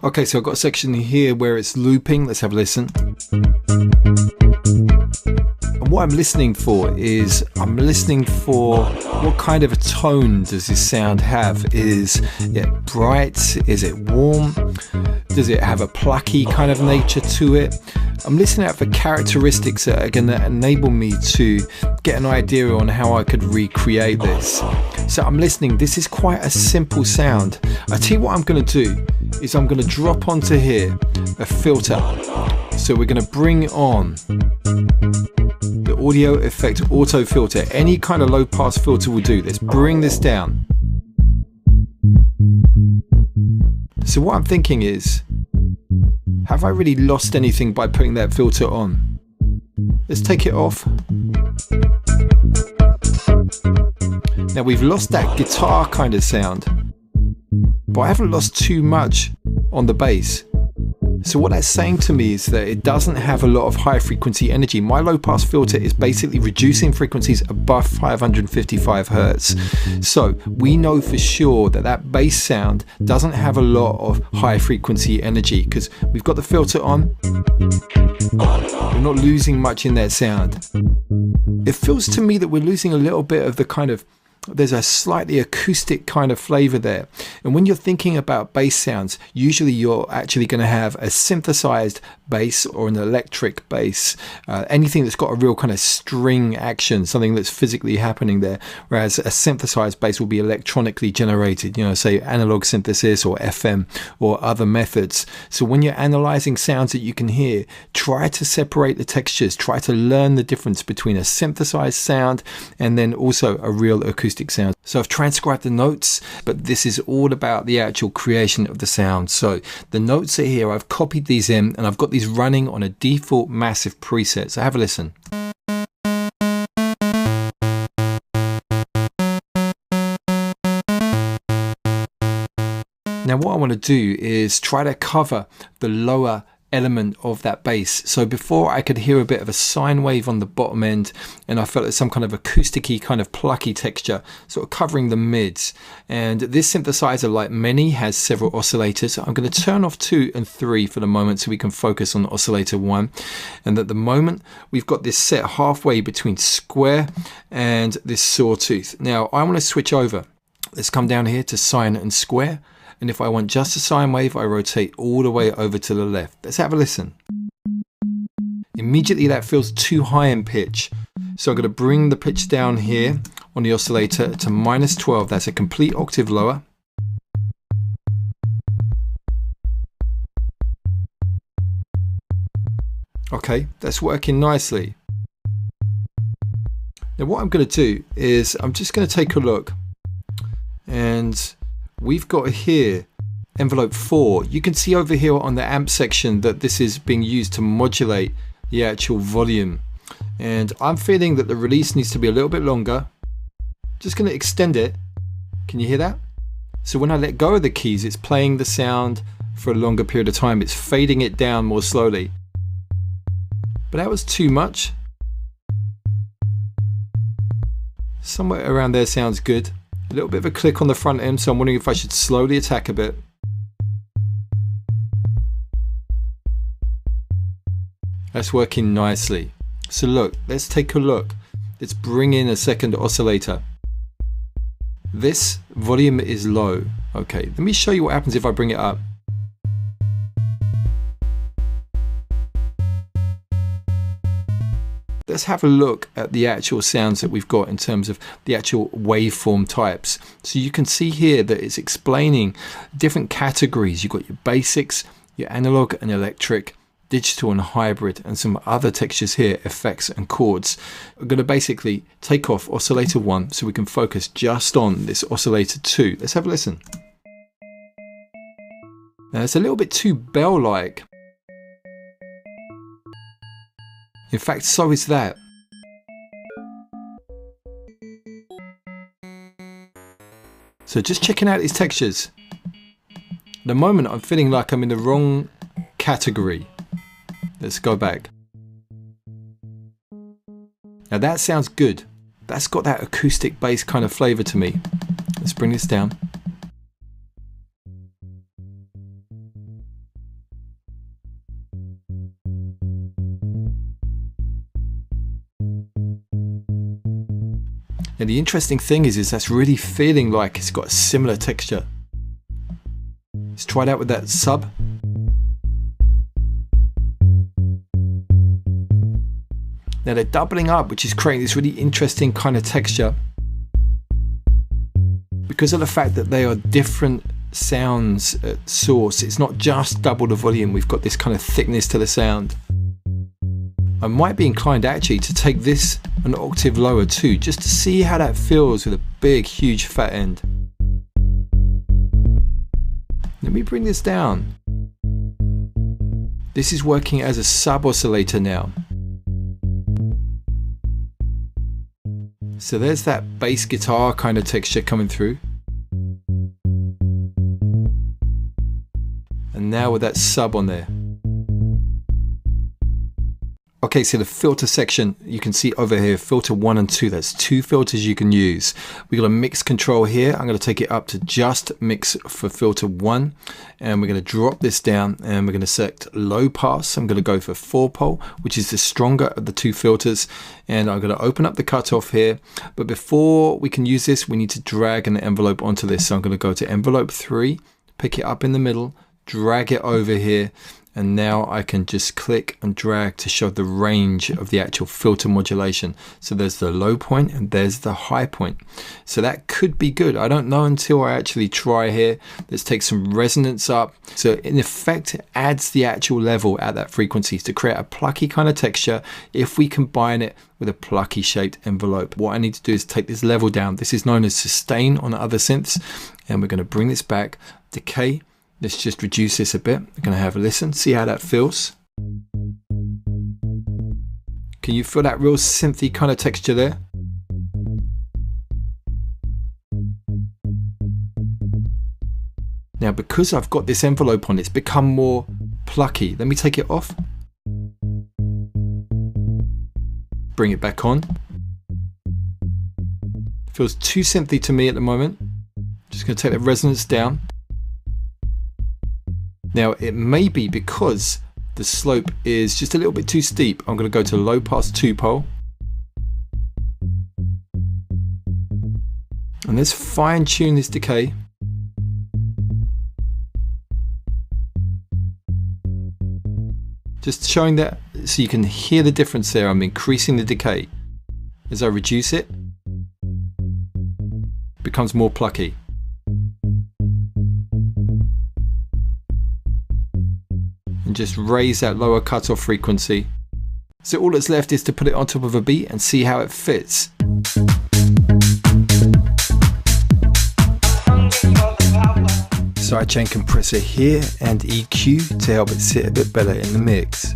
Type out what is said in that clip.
Okay, so I've got a section here where it's looping. Let's have a listen. And what I'm listening for is, I'm listening for what kind of a tone does this sound have? Is it bright? Is it warm? Does it have a plucky kind of nature to it? I'm listening out for characteristics that are going to enable me to get an idea on how I could recreate this. So I'm listening. This is quite a simple sound. I tell you what I'm going to do is I'm going to drop onto here a filter. So we're going to bring on the audio effect auto filter. Any kind of low pass filter will do. Let's bring this down. So what I'm thinking is, have I really lost anything by putting that filter on? Let's take it off. Now we've lost that guitar kind of sound, but I haven't lost too much on the bass. So what that's saying to me is that it doesn't have a lot of high frequency energy. My low pass filter is basically reducing frequencies above 555 Hertz. So we know for sure that that bass sound doesn't have a lot of high frequency energy because we've got the filter on. We're not losing much in that sound. It feels to me that we're losing a little bit of the kind of, there's a slightly acoustic kind of flavor there. And when you're thinking about bass sounds, usually you're actually going to have a synthesized bass or an electric bass, anything that's got a real kind of string action, something that's physically happening there. Whereas a synthesized bass will be electronically generated, say analog synthesis or FM or other methods. So when you're analyzing sounds that you can hear, try to separate the textures, try to learn the difference between a synthesized sound and then also a real acoustic sound. So I've transcribed the notes, but this is all about the actual creation of the sound. So the notes are here. I've copied these in and I've got these running on a default massive preset. So have a listen. Now what I want to do is try to cover the lower element of that bass. So before I could hear a bit of a sine wave on the bottom end and I felt there's some kind of acousticy kind of plucky texture sort of covering the mids. And this synthesizer, like many, has several oscillators. I'm going to turn off 2 and 3 for the moment so we can focus on oscillator 1. And at the moment we've got this set halfway between square and this sawtooth. Now I want to switch over. Let's come down here to sine and square. And if I want just a sine wave, I rotate all the way over to the left. Let's have a listen. Immediately that feels too high in pitch. So I'm going to bring the pitch down here on the oscillator to -12. That's a complete octave lower. Okay, that's working nicely. Now what I'm going to do is I'm just going to take a look, and we've got here envelope 4. You can see over here on the amp section that this is being used to modulate the actual volume. And I'm feeling that the release needs to be a little bit longer. Just going to extend it. Can you hear that? So when I let go of the keys, it's playing the sound for a longer period of time. It's fading it down more slowly. But that was too much. Somewhere around there sounds good. A little bit of a click on the front end, so I'm wondering if I should slowly attack a bit. That's working nicely. So look, let's take a look. Let's bring in a second oscillator. This volume is low. Okay, let me show you what happens if I bring it up. Let's have a look at the actual sounds that we've got in terms of the actual waveform types. So you can see here that it's explaining different categories. You've got your basics, your analog and electric, digital and hybrid, and some other textures here, effects and chords. I'm going to basically take off oscillator 1 so we can focus just on this oscillator 2. Let's have a listen. Now it's a little bit too bell-like. In fact, so is that. So just checking out these textures. At the moment I'm feeling like I'm in the wrong category. Let's go back. Now that sounds good. That's got that acoustic bass kind of flavor to me. Let's bring this down. Now the interesting thing is that's really feeling like it's got a similar texture. Let's try it out with that sub. Now they're doubling up, which is creating this really interesting kind of texture. Because of the fact that they are different sounds at source, it's not just double the volume, we've got this kind of thickness to the sound. I might be inclined actually to take this an octave lower too, just to see how that feels with a big, huge fat end. Let me bring this down. This is working as a sub oscillator now. So there's that bass guitar kind of texture coming through. And now with that sub on there. Okay, so the filter section, you can see over here, filter 1 and 2, that's 2 filters you can use. We got a mix control here. I'm going to take it up to just mix for filter 1, and we're going to drop this down, and we're going to select low pass. I'm going to go for 4-pole, which is the stronger of the 2 filters, and I'm going to open up the cutoff here. But before we can use this, we need to drag an envelope onto this. So I'm going to go to envelope 3, pick it up in the middle, drag it over here, and now I can just click and drag to show the range of the actual filter modulation. So there's the low point and there's the high point. So that could be good. I don't know until I actually try here. Let's take some resonance up. So in effect, it adds the actual level at that frequency to create a plucky kind of texture if we combine it with a plucky shaped envelope. What I need to do is take this level down. This is known as sustain on other synths. And we're going to bring this back, decay. Let's just reduce this a bit. We're going to have a listen, see how that feels. Can you feel that real synthy kind of texture there? Now, because I've got this envelope on, it's become more plucky. Let me take it off. Bring it back on. Feels too synthy to me at the moment. Just going to take the resonance down. Now it may be because the slope is just a little bit too steep. I'm going to go to low pass 2-pole. And let's fine tune this decay. Just showing that so you can hear the difference there. I'm increasing the decay. As I reduce it, it becomes more plucky. And just raise that lower cutoff frequency. So all that's left is to put it on top of a beat and see how it fits. Sidechain compressor here and EQ to help it sit a bit better in the mix.